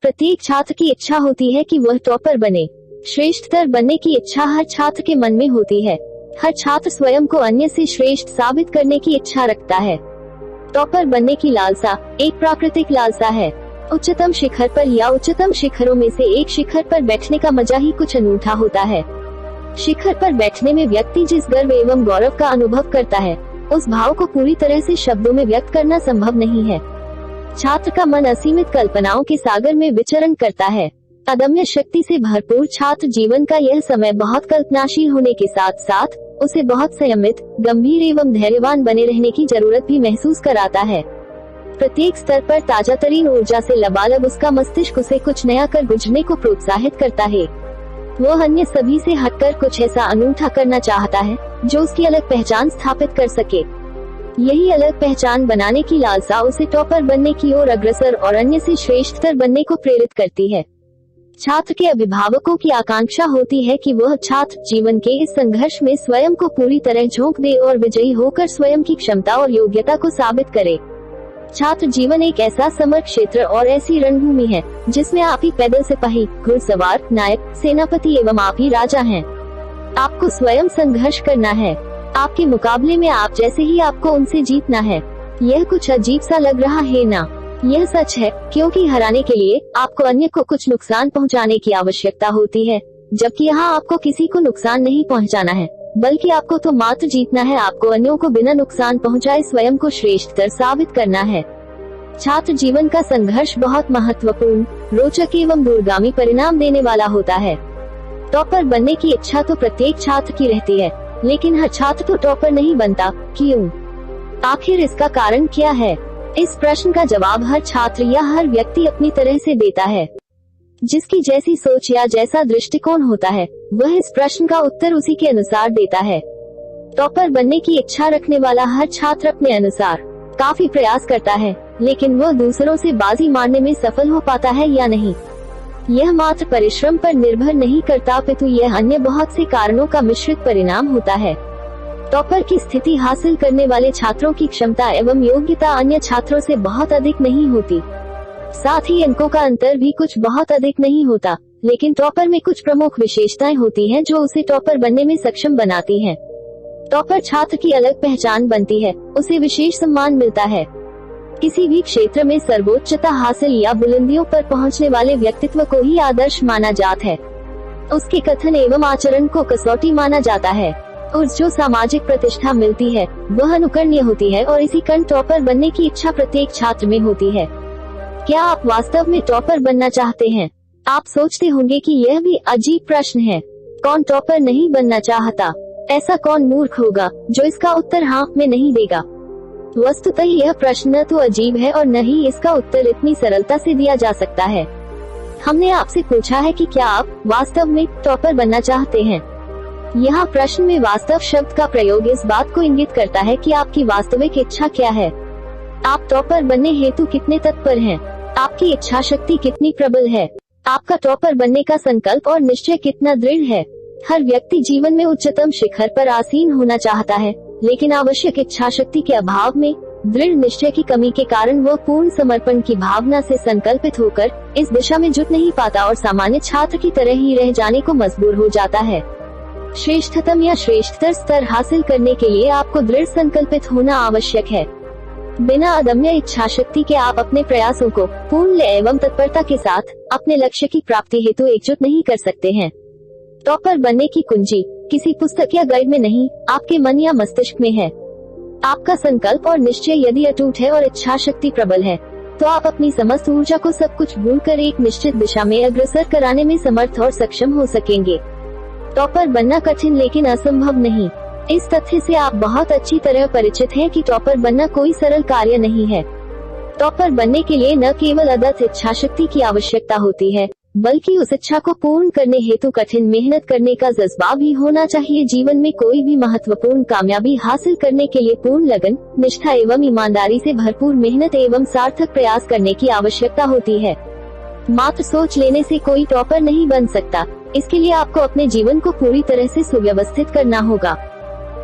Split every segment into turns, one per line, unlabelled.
प्रत्येक छात्र की इच्छा होती है कि वह टॉपर बने। श्रेष्ठतर बनने की इच्छा हर छात्र के मन में होती है। हर छात्र स्वयं को अन्य से श्रेष्ठ साबित करने की इच्छा रखता है। टॉपर बनने की लालसा एक प्राकृतिक लालसा है। उच्चतम शिखर पर या उच्चतम शिखरों में से एक शिखर पर बैठने का मजा ही कुछ अनूठा होता है। शिखर पर बैठने में व्यक्ति जिस गर्व एवं गौरव का अनुभव करता है, उस भाव को पूरी तरह से शब्दों में व्यक्त करना संभव नहीं है। छात्र का मन असीमित कल्पनाओं के सागर में विचरण करता है। अदम्य शक्ति से भरपूर छात्र जीवन का यह समय बहुत कल्पनाशील होने के साथ साथ उसे बहुत संयमित, गंभीर एवं धैर्यवान बने रहने की जरूरत भी महसूस कराता है। प्रत्येक स्तर पर ताजातरीन ऊर्जा से लबालब उसका मस्तिष्क उसे कुछ नया कर गुजरने को प्रोत्साहित करता है। वह अन्य सभी से हटकर कुछ ऐसा अनूठा करना चाहता है जो उसकी अलग पहचान स्थापित कर सके। यही अलग पहचान बनाने की लालसा उसे टॉपर बनने की ओर अग्रसर और अन्य से श्रेष्ठतर बनने को प्रेरित करती है। छात्र के अभिभावकों की आकांक्षा होती है कि वह छात्र जीवन के इस संघर्ष में स्वयं को पूरी तरह झोंक दे और विजयी होकर स्वयं की क्षमता और योग्यता को साबित करे। छात्र जीवन एक ऐसा समर क्षेत्र और ऐसी रणभूमि है जिसमें आप ही पैदल सिपाही, घुड़सवार, नायक, सेनापति एवं आप ही राजा हैं। आपको स्वयं संघर्ष करना है। आपके मुकाबले में आप जैसे ही आपको उनसे जीतना है। यह कुछ अजीब सा लग रहा है ना? यह सच है, क्योंकि हराने के लिए आपको अन्य को कुछ नुकसान पहुंचाने की आवश्यकता होती है, जबकि यहाँ आपको किसी को नुकसान नहीं पहुंचाना है, बल्कि आपको तो मात्र जीतना है। आपको अन्यों को बिना नुकसान पहुंचाए स्वयं को श्रेष्ठतर साबित करना है। छात्र जीवन का संघर्ष बहुत महत्वपूर्ण, रोचक एवं दूरगामी परिणाम देने वाला होता है। टॉपर बनने की इच्छा तो प्रत्येक छात्र की रहती है, लेकिन हर छात्र तो टॉपर नहीं बनता। क्यों? आखिर इसका कारण क्या है? इस प्रश्न का जवाब हर छात्र या हर व्यक्ति अपनी तरह से देता है। जिसकी जैसी सोच या जैसा दृष्टिकोण होता है, वह इस प्रश्न का उत्तर उसी के अनुसार देता है। टॉपर बनने की इच्छा रखने वाला हर छात्र अपने अनुसार काफी प्रयास करता है, लेकिन वह दूसरों से बाजी मारने में सफल हो पाता है या नहीं, यह मात्र परिश्रम पर निर्भर नहीं करता, अपितु यह अन्य बहुत से कारणों का मिश्रित परिणाम होता है। टॉपर की स्थिति हासिल करने वाले छात्रों की क्षमता एवं योग्यता अन्य छात्रों से बहुत अधिक नहीं होती। साथ ही इनको का अंतर भी कुछ बहुत अधिक नहीं होता, लेकिन टॉपर में कुछ प्रमुख विशेषताएं होती हैं जो उसे टॉपर बनने में सक्षम बनाती हैं। टॉपर छात्र की अलग पहचान बनती है, उसे विशेष सम्मान मिलता है। किसी भी क्षेत्र में सर्वोच्चता हासिल या बुलंदियों पर पहुंचने वाले व्यक्तित्व को ही आदर्श माना जाता है। उसके कथन एवं आचरण को कसौटी माना जाता है और जो सामाजिक प्रतिष्ठा मिलती है वह अनुकरणीय होती है, और इसी कारण टॉपर बनने की इच्छा प्रत्येक छात्र में होती है। क्या आप वास्तव में टॉपर बनना चाहते हैं? आप सोचते होंगे कि यह भी अजीब प्रश्न है। कौन टॉपर नहीं बनना चाहता? ऐसा कौन मूर्ख होगा जो इसका उत्तर हाँ में नहीं देगा? वस्तुतः यह प्रश्न न तो अजीब है और न ही इसका उत्तर इतनी सरलता से दिया जा सकता है। हमने आपसे पूछा है कि क्या आप वास्तव में टॉपर बनना चाहते हैं। यहाँ प्रश्न में वास्तव शब्द का प्रयोग इस बात को इंगित करता है कि आपकी वास्तविक इच्छा क्या है। आप टॉपर बनने हेतु कितने तत्पर हैं? आपकी इच्छा शक्ति कितनी प्रबल है? आपका टॉपर बनने का संकल्प और निश्चय कितना दृढ़ है? हर व्यक्ति जीवन में उच्चतम शिखर पर आसीन होना चाहता है, लेकिन आवश्यक इच्छा शक्ति के अभाव में, दृढ़ निश्चय की कमी के कारण वह पूर्ण समर्पण की भावना से संकल्पित होकर इस दिशा में जुट नहीं पाता और सामान्य छात्र की तरह ही रह जाने को मजबूर हो जाता है। श्रेष्ठतम या श्रेष्ठतर स्तर हासिल करने के लिए आपको दृढ़ संकल्पित होना आवश्यक है। बिना अदम्य इच्छा शक्ति के आप अपने प्रयासों को पूर्ण एवं तत्परता के साथ अपने लक्ष्य की प्राप्ति हेतु एकजुट नहीं कर सकते हैं। टॉपर बनने की कुंजी किसी पुस्तक या गाइड में नहीं, आपके मन या मस्तिष्क में है। आपका संकल्प और निश्चय यदि अटूट है और इच्छा शक्ति प्रबल है, तो आप अपनी समस्त ऊर्जा को सब कुछ भूलकर एक निश्चित दिशा में अग्रसर कराने में समर्थ और सक्षम हो सकेंगे। टॉपर बनना कठिन लेकिन असंभव नहीं। इस तथ्य से आप बहुत अच्छी तरह परिचित हैं कि टॉपर बनना कोई सरल कार्य नहीं है। टॉपर बनने के लिए न केवल अदम्य इच्छा शक्ति की आवश्यकता होती है, बल्कि उस इच्छा को पूर्ण करने हेतु कठिन मेहनत करने का जज्बा भी होना चाहिए। जीवन में कोई भी महत्वपूर्ण कामयाबी हासिल करने के लिए पूर्ण लगन, निष्ठा एवं ईमानदारी से भरपूर मेहनत एवं सार्थक प्रयास करने की आवश्यकता होती है। मात्र सोच लेने से कोई टॉपर नहीं बन सकता। इसके लिए आपको अपने जीवन को पूरी तरह से सुव्यवस्थित करना होगा।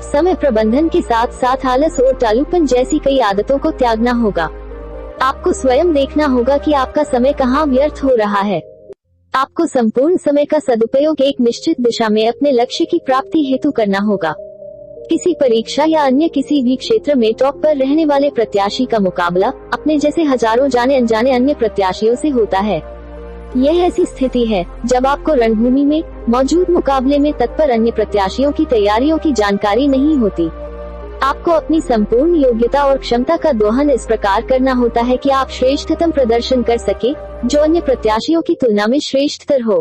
समय प्रबंधन के साथ साथ आलस और टालूपन जैसी कई आदतों को त्यागना होगा। आपको स्वयं देखना होगा कि आपका समय कहाँ व्यर्थ हो रहा है। आपको संपूर्ण समय का सदुपयोग एक निश्चित दिशा में अपने लक्ष्य की प्राप्ति हेतु करना होगा। किसी परीक्षा या अन्य किसी भी क्षेत्र में टॉप पर रहने वाले प्रत्याशी का मुकाबला अपने जैसे हजारों जाने अनजाने अन्य प्रत्याशियों से होता है। यह ऐसी स्थिति है जब आपको रणभूमि में मौजूद मुकाबले में तत्पर अन्य प्रत्याशियों की तैयारियों की जानकारी नहीं होती। आपको अपनी संपूर्ण योग्यता और क्षमता का दोहन इस प्रकार करना होता है कि आप श्रेष्ठतम प्रदर्शन कर सके, जो अन्य प्रत्याशियों की तुलना में श्रेष्ठतर हो।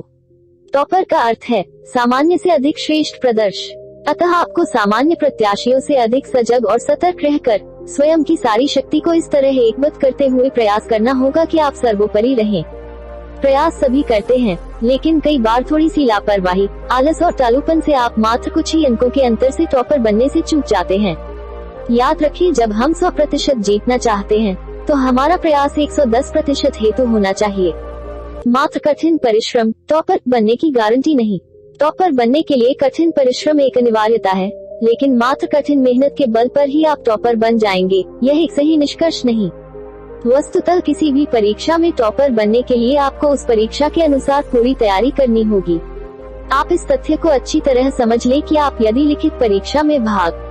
टॉपर का अर्थ है सामान्य से अधिक श्रेष्ठ प्रदर्श। अतः आपको सामान्य प्रत्याशियों से अधिक सजग और सतर्क रहकर स्वयं की सारी शक्ति को इस तरह एकबद्ध करते हुए प्रयास करना होगा कि आप सर्वोपरि रहें। प्रयास सभी करते हैं, लेकिन कई बार थोड़ी सी लापरवाही, आलस और टालूपन से आप मात्र कुछ ही अंकों के अंतर से टॉपर बनने से चूक जाते हैं। याद रखिए, जब हम 100% जीतना चाहते हैं तो हमारा प्रयास 110% हेतु होना चाहिए। मात्र कठिन परिश्रम टॉपर बनने की गारंटी नहीं। टॉपर बनने के लिए कठिन परिश्रम एक अनिवार्यता है, लेकिन मात्र कठिन मेहनत के बल पर ही आप टॉपर बन जाएंगे, यह एक सही निष्कर्ष नहीं। वस्तुतः किसी भी परीक्षा में टॉपर बनने के लिए आपको उस परीक्षा के अनुसार पूरी तैयारी करनी होगी। आप इस तथ्य को अच्छी तरह समझ लें कि आप यदि लिखित परीक्षा में भाग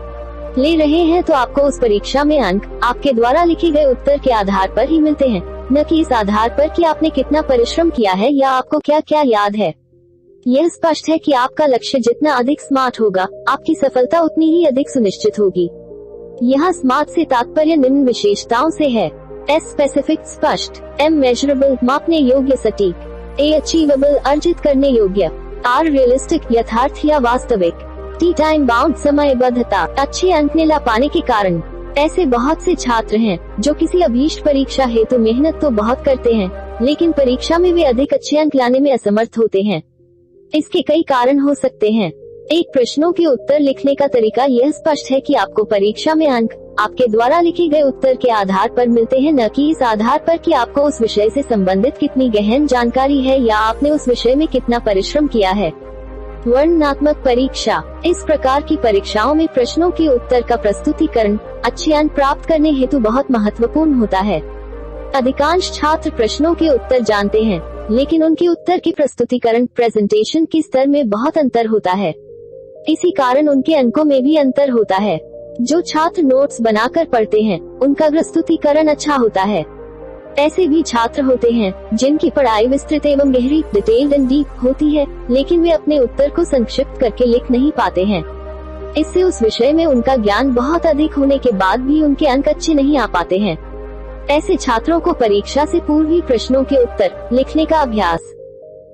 ले रहे हैं तो आपको उस परीक्षा में अंक आपके द्वारा लिखे गए उत्तर के आधार पर ही मिलते हैं, न कि इस आधार पर कि आपने कितना परिश्रम किया है या आपको क्या क्या याद है। यह स्पष्ट है कि आपका लक्ष्य जितना अधिक स्मार्ट होगा, आपकी सफलता उतनी ही अधिक सुनिश्चित होगी। यहाँ स्मार्ट से तात्पर्य निम्न विशेषताओं से है: एस स्पेसिफिक स्पष्ट, एम मेजरेबल मापने योग्य सटीक, ए अचीवेबल अर्जित करने योग्य, आर रियलिस्टिक यथार्थ या वास्तविक, टी टाइम बाउंड समयबद्धता अच्छे अंक ला पाने के कारण। ऐसे बहुत से छात्र हैं जो किसी अभीष्ट परीक्षा हेतु मेहनत तो बहुत करते हैं, लेकिन परीक्षा में वे अधिक अच्छे अंक लाने में असमर्थ होते हैं। इसके कई कारण हो सकते हैं। एक, प्रश्नों के उत्तर लिखने का तरीका यह स्पष्ट है कि आपको परीक्षा में अंक आपके द्वारा लिखे गए उत्तर के आधार पर मिलते हैं, न कि इस आधार पर कि आपको उस विषय से संबंधित कितनी गहन जानकारी है या आपने उस विषय में कितना परिश्रम किया है। वर्णनात्मक परीक्षा, इस प्रकार की परीक्षाओं में प्रश्नों के उत्तर का प्रस्तुतिकरण अच्छे अंक प्राप्त करने हेतु बहुत महत्वपूर्ण होता है। अधिकांश छात्र प्रश्नों के उत्तर जानते हैं, लेकिन उनके उत्तर के प्रस्तुतिकरण प्रेजेंटेशन के स्तर में बहुत अंतर होता है। इसी कारण उनके अंकों में भी अंतर होता है। जो छात्र नोट्स बनाकर पढ़ते हैं, उनका प्रस्तुतिकरण अच्छा होता है। ऐसे भी छात्र होते हैं जिनकी पढ़ाई विस्तृत एवं गहरी डिटेल्ड एंड डीप होती है, लेकिन वे अपने उत्तर को संक्षिप्त करके लिख नहीं पाते हैं। इससे उस विषय में उनका ज्ञान बहुत अधिक होने के बाद भी उनके अंक अच्छे नहीं आ पाते हैं। ऐसे छात्रों को परीक्षा से पूर्व ही प्रश्नों के उत्तर लिखने का अभ्यास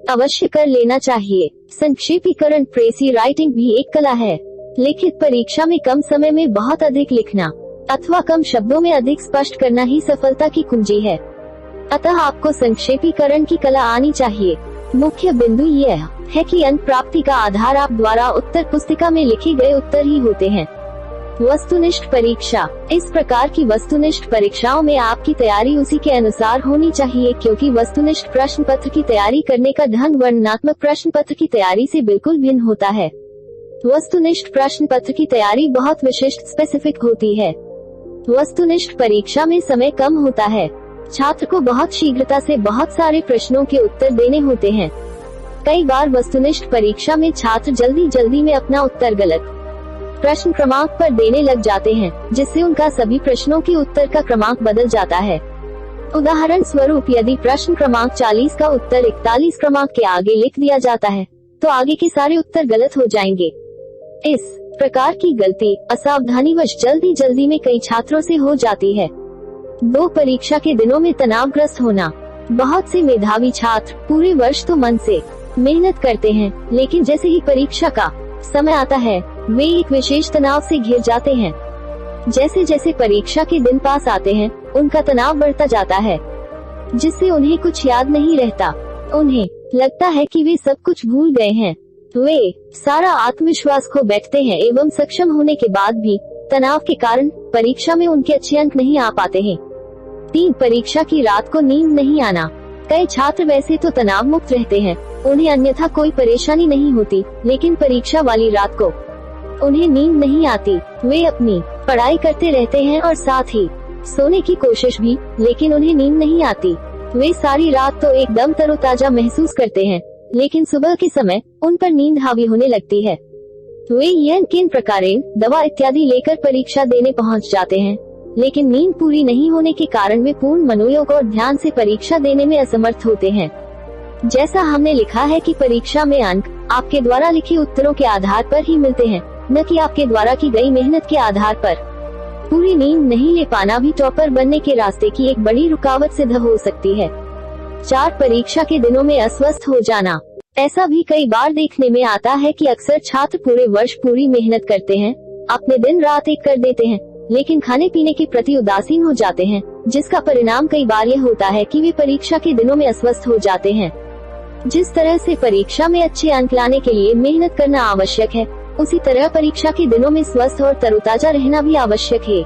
अवश्य कर लेना चाहिए। संक्षेपीकरण प्रेसी राइटिंग भी एक कला है। लिखित परीक्षा में कम समय में बहुत अधिक लिखना अथवा कम शब्दों में अधिक स्पष्ट करना ही सफलता की कुंजी है। अतः आपको संक्षेपीकरण की कला आनी चाहिए। मुख्य बिंदु यह है कि अंक प्राप्ति का आधार आप द्वारा उत्तर पुस्तिका में लिखे गए उत्तर ही होते हैं। वस्तुनिष्ठ परीक्षा, इस प्रकार की वस्तुनिष्ठ परीक्षाओं में आपकी तैयारी उसी के अनुसार होनी चाहिए, क्योंकि वस्तुनिष्ठ प्रश्न पत्र की तैयारी करने का ढंग वर्णनात्मक प्रश्न पत्र की तैयारी से बिल्कुल भिन्न होता है। वस्तुनिष्ठ प्रश्न पत्र की तैयारी बहुत विशिष्ट स्पेसिफिक होती है। वस्तुनिष्ठ परीक्षा में समय कम होता है। छात्र को बहुत शीघ्रता से बहुत सारे प्रश्नों के उत्तर देने होते हैं। कई बार वस्तुनिष्ठ परीक्षा में छात्र जल्दी में अपना उत्तर गलत प्रश्न क्रमांक पर देने लग जाते हैं, जिससे उनका सभी प्रश्नों के उत्तर का क्रमांक बदल जाता है। उदाहरण स्वरूप, यदि प्रश्न क्रमांक 40 का उत्तर 41 क्रमांक के आगे लिख दिया जाता है, तो आगे के सारे उत्तर गलत हो जाएंगे। इस प्रकार की गलती असावधानीवश जल्दी में कई छात्रों से हो जाती है। 2 परीक्षा के दिनों में तनावग्रस्त होना। बहुत से मेधावी छात्र पूरे वर्ष तो मन से मेहनत करते हैं, लेकिन जैसे ही परीक्षा का समय आता है, वे एक विशेष तनाव से घिर जाते हैं। जैसे परीक्षा के दिन पास आते हैं, उनका तनाव बढ़ता जाता है, जिससे उन्हें कुछ याद नहीं रहता। उन्हें लगता है कि वे सब कुछ भूल गए हैं। वे सारा आत्मविश्वास खो बैठते हैं एवं सक्षम होने के बाद भी तनाव के कारण परीक्षा में उनके अच्छे अंक नहीं आ पाते हैं। 3, परीक्षा की रात को नींद नहीं आना। कई छात्र वैसे तो तनाव मुक्त रहते हैं, उन्हें अन्यथा कोई परेशानी नहीं होती, लेकिन परीक्षा वाली रात को उन्हें नींद नहीं आती। वे अपनी पढ़ाई करते रहते हैं और साथ ही सोने की कोशिश भी, लेकिन उन्हें नींद नहीं आती। वे सारी रात तो एकदम तरोताजा महसूस करते हैं, लेकिन सुबह के समय उन पर नींद हावी होने लगती है। वे यह किन प्रकारेण दवा इत्यादि लेकर परीक्षा देने पहुंच जाते हैं, लेकिन नींद पूरी नहीं होने के कारण वे पूर्ण मनोयोग और ध्यान से परीक्षा देने में असमर्थ होते हैं। जैसा हमने लिखा है कि परीक्षा में अंक आपके द्वारा लिखे उत्तरों के आधार पर ही मिलते हैं, न कि आपके द्वारा की गई मेहनत के आधार पर। पूरी नींद नहीं ले पाना भी टॉपर बनने के रास्ते की एक बड़ी रुकावट सिद्ध हो सकती है। 4 परीक्षा के दिनों में अस्वस्थ हो जाना। ऐसा भी कई बार देखने में आता है कि अक्सर छात्र पूरे वर्ष पूरी मेहनत करते हैं, अपने दिन रात एक कर देते हैं, लेकिन खाने पीने के प्रति उदासीन हो जाते हैं, जिसका परिणाम कई बार यह होता है कि वे परीक्षा के दिनों में अस्वस्थ हो जाते हैं। जिस तरह से परीक्षा में अच्छे अंक लाने के लिए मेहनत करना आवश्यक है, उसी तरह परीक्षा के दिनों में स्वस्थ और तरोताजा रहना भी आवश्यक है।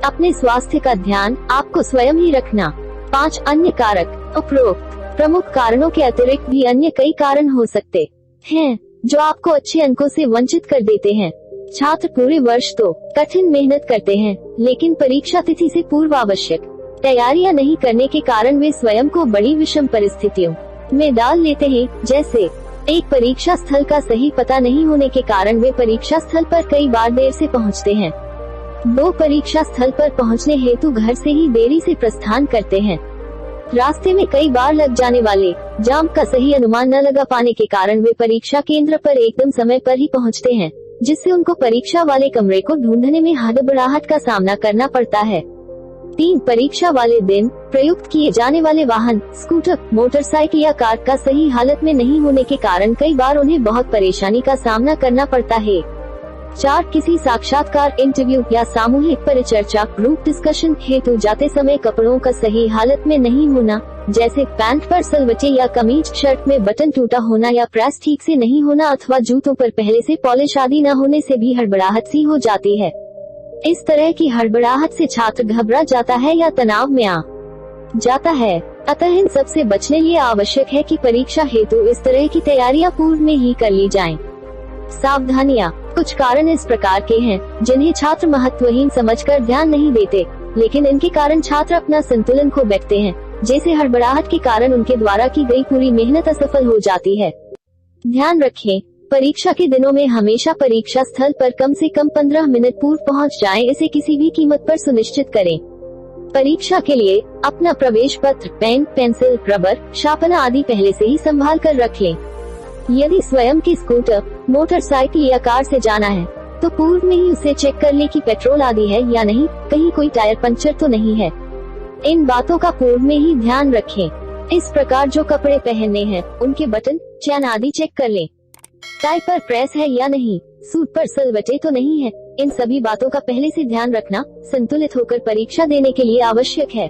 अपने स्वास्थ्य का ध्यान आपको स्वयं ही रखना। 5 अन्य कारक। उपरोक्त प्रमुख कारणों के अतिरिक्त भी अन्य कई कारण हो सकते हैं जो आपको अच्छे अंकों से वंचित कर देते हैं। छात्र पूरे वर्ष तो कठिन मेहनत करते हैं, लेकिन परीक्षा तिथि से पूर्व आवश्यक तैयारियां नहीं करने के कारण वे स्वयं को बड़ी विषम परिस्थितियों में डाल लेते हैं। जैसे एक परीक्षा स्थल का सही पता नहीं होने के कारण वे परीक्षा स्थल पर कई बार देर से पहुंचते हैं। 2 परीक्षा स्थल पर पहुंचने हेतु घर से ही देरी से प्रस्थान करते हैं। रास्ते में कई बार लग जाने वाले जाम का सही अनुमान न लगा पाने के कारण वे परीक्षा केंद्र पर एकदम समय पर ही पहुंचते हैं, जिससे उनको परीक्षा वाले कमरे को ढूंढने में हड़बड़ाहट का सामना करना पड़ता है। 3 परीक्षा वाले दिन प्रयुक्त किए जाने वाले वाहन, स्कूटर, मोटरसाइकिल या कार का सही हालत में नहीं होने के कारण कई बार उन्हें बहुत परेशानी का सामना करना पड़ता है। 4 किसी साक्षात्कार, इंटरव्यू या सामूहिक परिचर्चा, ग्रुप डिस्कशन हेतु जाते समय कपड़ों का सही हालत में नहीं होना, जैसे पैंट पर सलवटे या कमीज, शर्ट में बटन टूटा होना या प्रेस ठीक से नहीं होना, अथवा जूतों पर पहले से पॉलिश आदि न होने से भी हड़बड़ाहट सी हो जाती है। इस तरह की हड़बड़ाहट से छात्र घबरा जाता है या तनाव में आ जाता है। अतः इन सब से बचने लिए आवश्यक है कि परीक्षा हेतु इस तरह की तैयारियां पूर्व में ही कर ली जाएं। सावधानियां। कुछ कारण इस प्रकार के हैं जिन्हें छात्र महत्वहीन समझकर ध्यान नहीं देते, लेकिन इनके कारण छात्र अपना संतुलन खो बैठते हैं, जैसे हड़बड़ाहट के कारण उनके द्वारा की गई पूरी मेहनत असफल हो जाती है। ध्यान रखें, परीक्षा के दिनों में हमेशा परीक्षा स्थल पर कम से कम 15 मिनट पूर्व पहुंच जाएं, इसे किसी भी कीमत पर सुनिश्चित करें। परीक्षा के लिए अपना प्रवेश पत्र, पेन, पेंसिल, रबर, शार्पनर आदि पहले से ही संभाल कर रख लें। यदि स्वयं की स्कूटर, मोटरसाइकिल या कार से जाना है, तो पूर्व में ही उसे चेक कर लें कि पेट्रोल आदि है या नहीं, कहीं कोई टायर पंचर तो नहीं है। इन बातों का पूर्व में ही ध्यान रखें। इस प्रकार जो कपड़े पहनने हैं, उनके बटन, चैन आदि चेक कर लें। टाई पर प्रेस है या नहीं, सूट पर सलवटे तो नहीं है। इन सभी बातों का पहले से ध्यान रखना संतुलित होकर परीक्षा देने के लिए आवश्यक है।